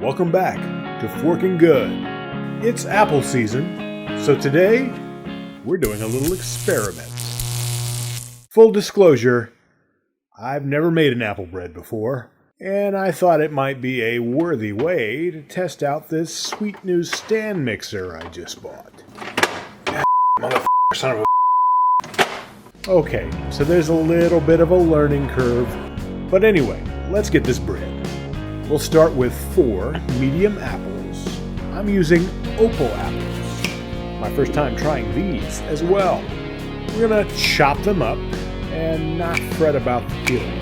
Welcome back to Forking Good. It's apple season, so today we're doing a little experiment. Full disclosure, I've never made an apple bread before, and I thought it might be a worthy way to test out this sweet new stand mixer I just bought. Motherfucker, son of a... Okay, so there's a little bit of a learning curve, but anyway, let's get this bread. We'll start with 4 medium apples. I'm using opal apples. My first time trying these as well. We're gonna chop them up and not fret about the peeling.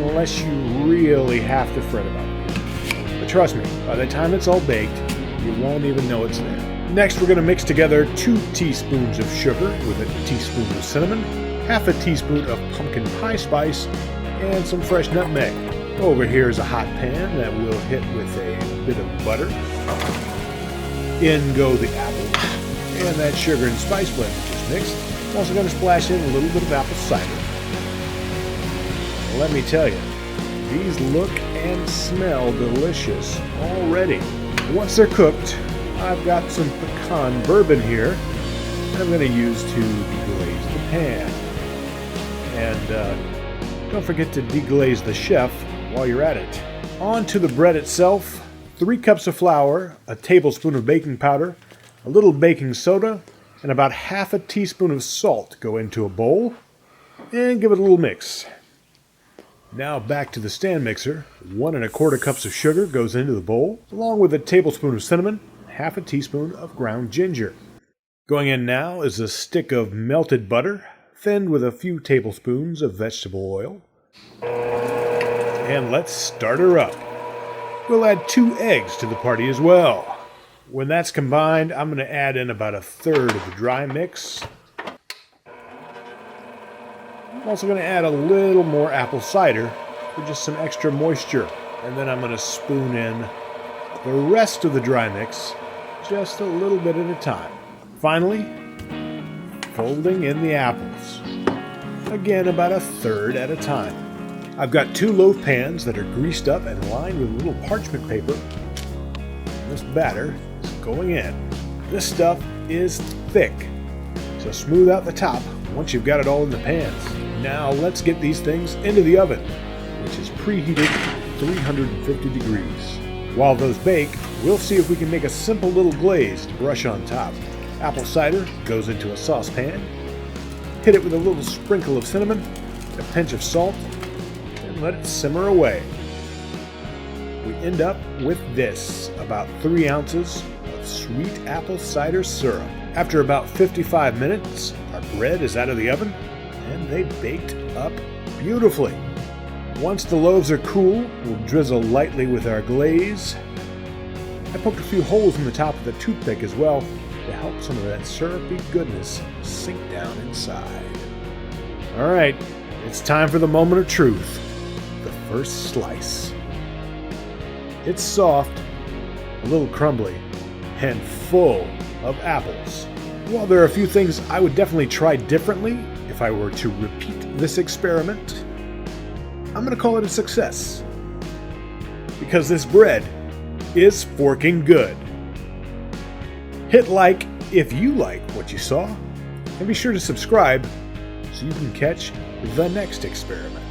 Unless you really have to fret about it. But trust me, by the time it's all baked, you won't even know it's there. Next, we're gonna mix together 2 teaspoons of sugar with a teaspoon of cinnamon, half a teaspoon of pumpkin pie spice, and some fresh nutmeg. Over here is a hot pan that we'll hit with a bit of butter. In go the apples and that sugar and spice blend we just mixed. I'm also going to splash in a little bit of apple cider. Let me tell you, these look and smell delicious already. Once they're cooked, I've got some pecan bourbon here that I'm going to use to deglaze the pan. And don't forget to deglaze the chef while you're at it. On to the bread itself. 3 cups of flour, a tablespoon of baking powder, a little baking soda, and about half a teaspoon of salt go into a bowl and give it a little mix. Now back to the stand mixer. 1 1/4 cups of sugar goes into the bowl, along with a tablespoon of cinnamon, half a teaspoon of ground ginger. Going in now is a stick of melted butter, thinned with a few tablespoons of vegetable oil. And let's start her up. We'll add 2 eggs to the party as well. When that's combined, I'm going to add in about 1/3 of the dry mix. I'm also going to add a little more apple cider for just some extra moisture. And then I'm going to spoon in the rest of the dry mix, just a little bit at a time. Finally, folding in the apples. Again, about 1/3 at a time. I've got 2 loaf pans that are greased up and lined with a little parchment paper. This batter is going in. This stuff is thick, so smooth out the top once you've got it all in the pans. Now let's get these things into the oven, which is preheated to 350 degrees. While those bake, we'll see if we can make a simple little glaze to brush on top. Apple cider goes into a saucepan. Hit it with a little sprinkle of cinnamon, a pinch of salt, and let it simmer away. We end up with this, about 3 ounces of sweet apple cider syrup. After about 55 minutes, our bread is out of the oven, and they baked up beautifully. Once the loaves are cool, we'll drizzle lightly with our glaze. I poked a few holes in the top of the toothpick as well to help some of that syrupy goodness sink down inside. All right, it's time for the moment of truth. The first slice. It's soft, a little crumbly, and full of apples. While there are a few things I would definitely try differently if I were to repeat this experiment, I'm going to call it a success. Because this bread is forking good. Hit like if you like what you saw, and be sure to subscribe so you can catch the next experiment.